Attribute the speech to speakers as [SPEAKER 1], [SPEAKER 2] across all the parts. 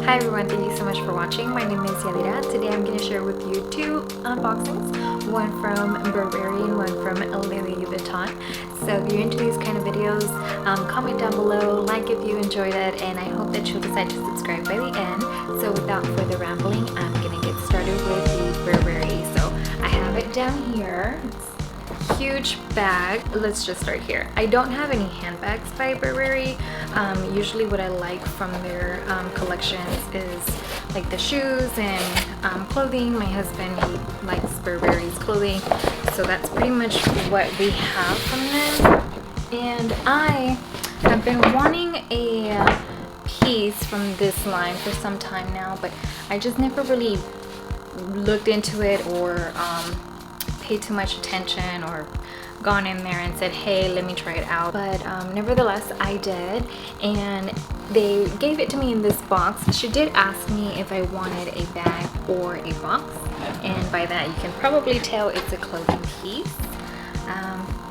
[SPEAKER 1] Hi everyone, thank you so much for watching. My name is Yadira. Today I'm going to share with you two unboxings, one from Burberry and one from Louis Vuitton. So if you're into these kind of videos, comment down below, like if you enjoyed it, and I hope that you'll decide to subscribe by the end. So without further rambling, I'm going to get started with the Burberry. So I have it down here. Huge bag. Let's just start here. I don't have any handbags by Burberry. Usually what I like from their collections is like the shoes and clothing. My husband, he likes Burberry's clothing, so that's pretty much what we have from them. And I have been wanting a piece from this line for some time now, but I just never really looked into it or paid too much attention or gone in there and said, hey, let me try it out. But nevertheless, I did, and they gave it to me in this box. She did ask me if I wanted a bag or a box, and by that you can probably tell it's a clothing piece.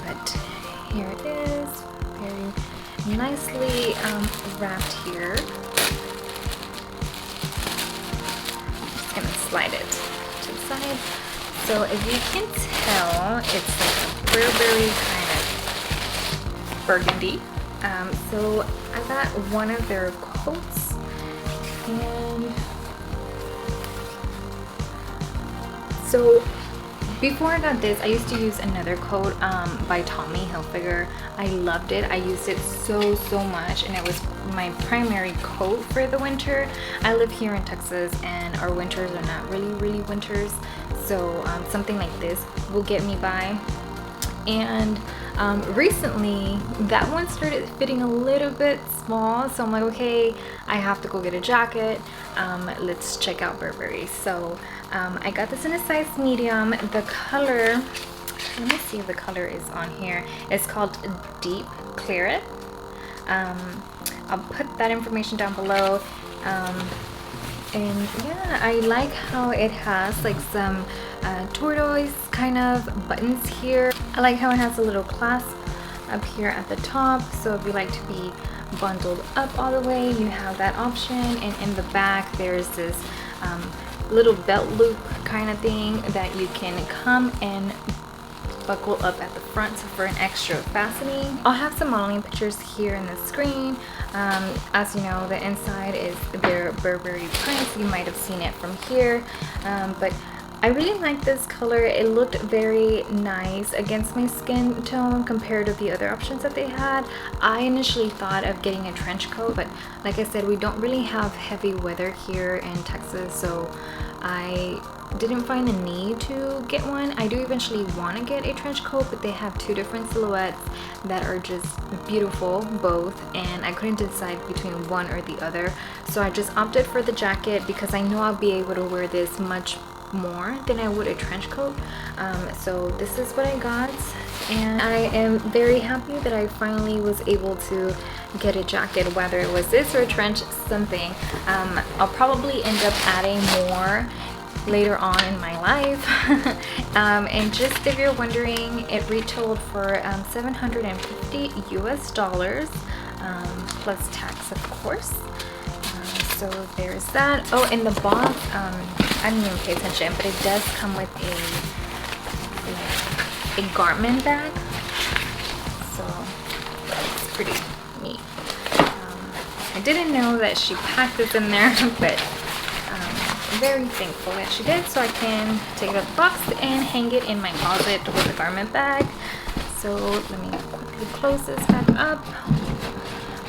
[SPEAKER 1] But here it is, very nicely wrapped here. I'm just gonna slide it to the side. So if you can tell, it's like a Burberry kind of burgundy. So I got one of their coats, and so before I got this, I used to use another coat by Tommy Hilfiger. I loved it. I used it so much, and it was my primary coat for the winter. I live here in Texas, and our winters are not really winters, so something like this will get me by. And recently that one started fitting a little bit small, so I'm like, okay, I have to go get a jacket. Let's check out Burberry. So I got this in a size medium. The color, let me see if the color is on here. It's called Deep Claret. I'll put that information down below. And yeah, I like how it has like some tortoise kind of buttons here. I like how it has a little clasp up here at the top, so if you like to be bundled up all the way, you have that option. And in the back there's this little belt loop kind of thing that you can come and buckle up at the front for an extra fastening. I'll have some modeling pictures here in the screen. As you know, the inside is their Burberry print. You might have seen it from here, but I really like this color. It looked very nice against my skin tone compared to the other options that they had. I initially thought of getting a trench coat, but like I said, we don't really have heavy weather here in Texas, so I didn't find the need to get one. I do eventually want to get a trench coat, but they have two different silhouettes that are just beautiful both, and I couldn't decide between one or the other, so I just opted for the jacket because I know I'll be able to wear this much more than I would a trench coat. So this is what I got, and I am very happy that I finally was able to get a jacket, whether it was this or a trench something. I'll probably end up adding more later on in my life. And just if you're wondering, it retailed for $750 US, plus tax of course. So there's that. Oh, in the box, I didn't even pay attention, but it does come with a garment bag, so it's pretty neat. I didn't know that she packed this in there, but very thankful that she did, so I can take it out of the box and hang it in my closet with a garment bag. So let me quickly close this back up.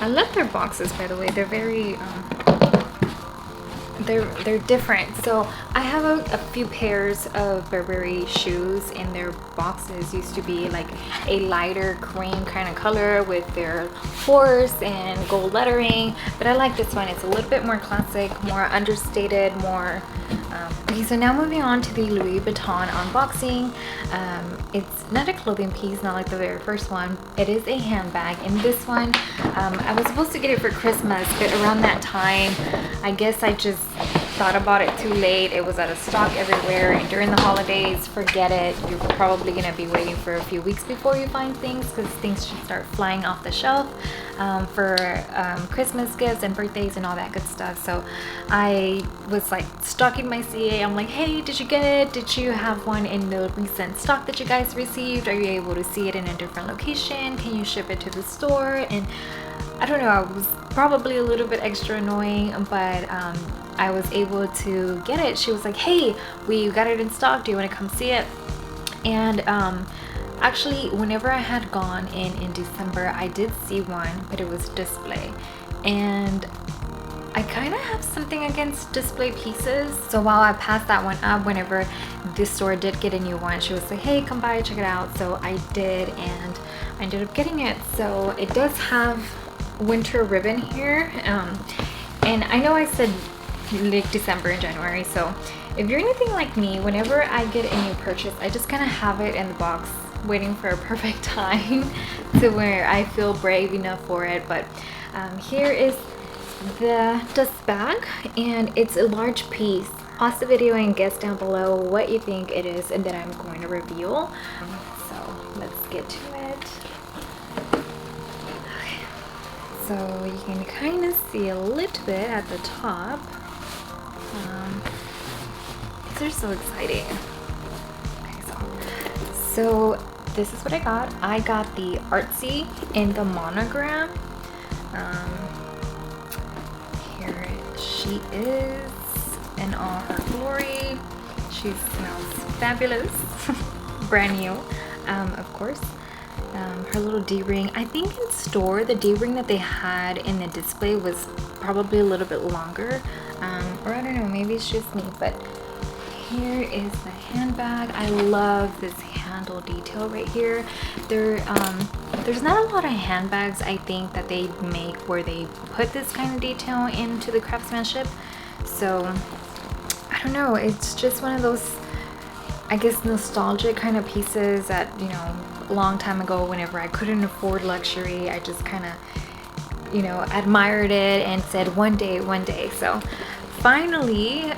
[SPEAKER 1] I love their boxes, by the way. They're very they're different. So I have a few pairs of Burberry shoes, and their boxes used to be like a lighter cream kind of color with their horse and gold lettering, but I like this one. It's a little bit more classic, more understated, more okay. So now moving on to the Louis Vuitton unboxing. It's not a clothing piece, not like the very first one. It is a handbag, and this one I was supposed to get it for Christmas, but around that time I guess I just thought about it too late. It was out of stock everywhere, and during the holidays, forget it. You're probably gonna be waiting for a few weeks before you find things, because things should start flying off the shelf for Christmas gifts and birthdays and all that good stuff. So I was like stalking my CA. I'm like, hey, did you get it? Did you have one in the recent stock that you guys received? Are you able to see it in a different location? Can you ship it to the store? And I don't know, I was probably a little bit extra annoying, but I was able to get it. She was like, hey, we got it in stock, do you want to come see it? And actually, whenever I had gone in December, I did see one, but it was display, and I kind of have something against display pieces. So while I passed that one up, whenever this store did get a new one, she was like, hey, come by, check it out. So I did, and I ended up getting it. So it does have winter ribbon here, and I know I said like December and January, so if you're anything like me, whenever I get a new purchase, I just kind of have it in the box waiting for a perfect time to where I feel brave enough for it. But here is the dust bag, and it's a large piece. Pause the video and guess down below what you think it is, and then I'm going to reveal. So let's get to it. Okay. So you can kind of see a little bit at the top. These are so exciting. Okay, so this is what I got. I got the Artsy in the Monogram. Here she is in all her glory. She smells fabulous. Brand new, of course. Her little D-ring. I think in store, the D-ring that they had in the display was probably a little bit longer. Or I don't know, maybe it's just me, but here is the handbag. I love this handle detail right here. There's not a lot of handbags, I think, that they make where they put this kind of detail into the craftsmanship. So I don't know, it's just one of those, I guess, nostalgic kind of pieces that, you know, a long time ago, whenever I couldn't afford luxury, I just kind of, you know, admired it and said one day. So finally,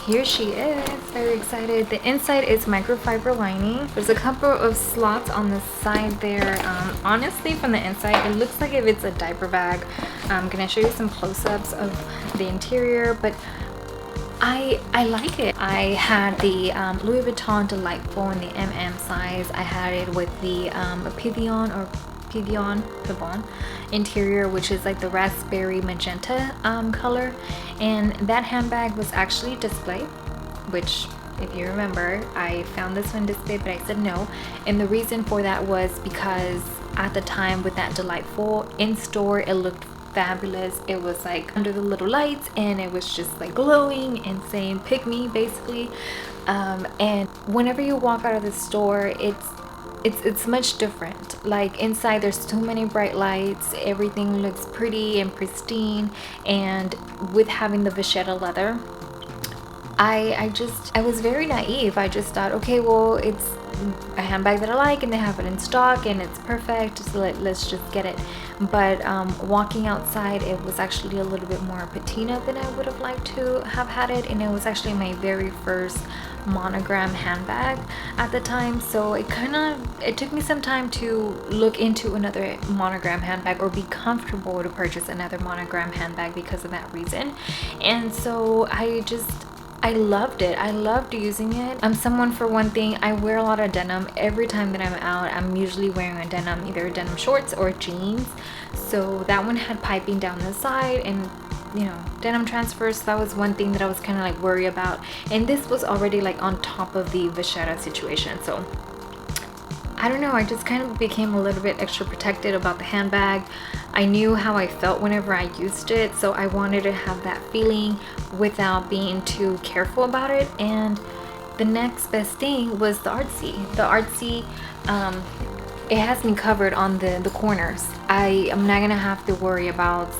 [SPEAKER 1] here she is. Very excited. The inside is microfiber lining. There's a couple of slots on the side there. Honestly, from the inside, it looks like if it's a diaper bag. I'm gonna show you some close-ups of the interior, but I like it. I had the Louis Vuitton Delightful in the MM size. I had it with the Pivoine interior, which is like the raspberry magenta color, and that handbag was actually display, which, if you remember, I found this one display, but I said no, and the reason for that was because at the time with that Delightful in store, it looked fabulous. It was like under the little lights, and it was just like glowing and saying pick me, basically. And whenever you walk out of the store, it's much different. Like inside, there's so many bright lights, everything looks pretty and pristine, and with having the vachetta leather, I was very naive. I just thought, okay, well, it's a handbag that I like and they have it in stock and it's perfect, so let's just get it. But walking outside, it was actually a little bit more patina than I would have liked to have had it, and it was actually my very first Monogram handbag at the time, so it took me some time to look into another Monogram handbag or be comfortable to purchase another Monogram handbag because of that reason. And so I loved it. I loved using it. I'm someone, for one thing, I wear a lot of denim. Every time that I'm out, I'm usually wearing a denim, either denim shorts or jeans. So that one had piping down the side and, you know, denim transfers. So that was one thing that I was kind of like worried about. And this was already like on top of the vachetta situation. So I don't know, I just kind of became a little bit extra protected about the handbag. I knew how I felt whenever I used it, so I wanted to have that feeling without being too careful about it. And the next best thing was the Artsy. The Artsy, it has me covered on the corners. I am not gonna have to worry about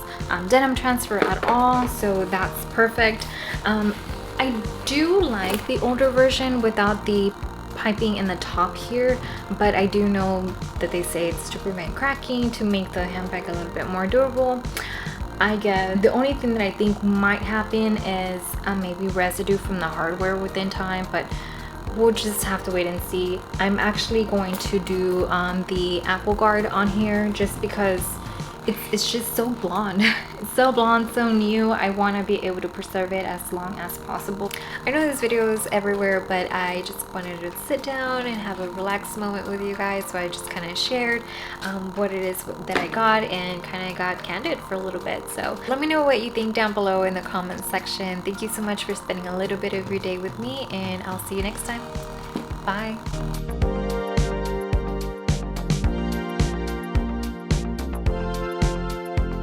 [SPEAKER 1] denim transfer at all, so that's perfect. I do like the older version without the piping in the top here, but I do know that they say it's to prevent cracking, to make the handbag a little bit more durable. I guess the only thing that I think might happen is maybe residue from the hardware within time, but we'll just have to wait and see. I'm actually going to do the apple guard on here just because it's just so blonde. It's so blonde, so new. I want to be able to preserve it as long as possible. I know this video is everywhere, but I just wanted to sit down and have a relaxed moment with you guys, so I just kind of shared what it is that I got and kind of got candid for a little bit. So let me know what you think down below in the comment section. Thank you so much for spending a little bit of your day with me, and I'll see you next time. Bye.